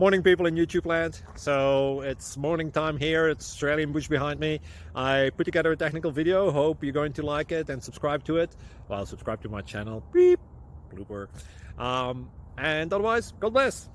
Morning, people in YouTube land. So it's morning time here. It's Australian bush behind me. I put together a technical video. Hope you're going to like it and subscribe to it. Well, subscribe to my channel. Beep. Blooper. And otherwise, God bless.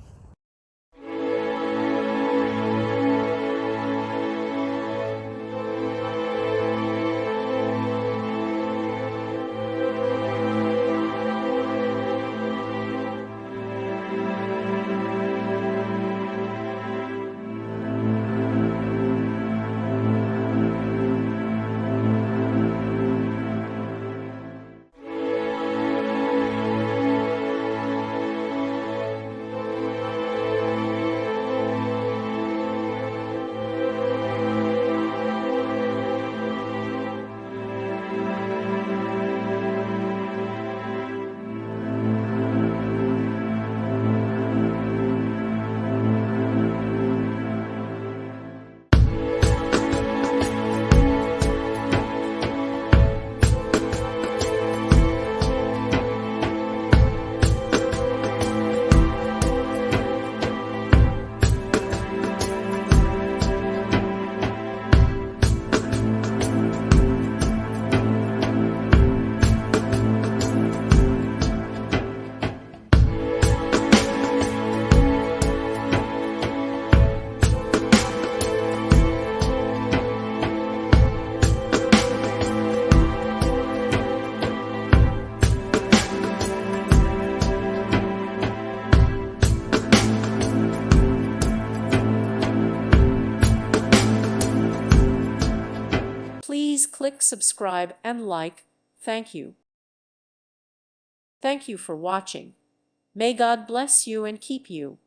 Please click subscribe and like. Thank you. Thank you for watching. May God bless you and keep you.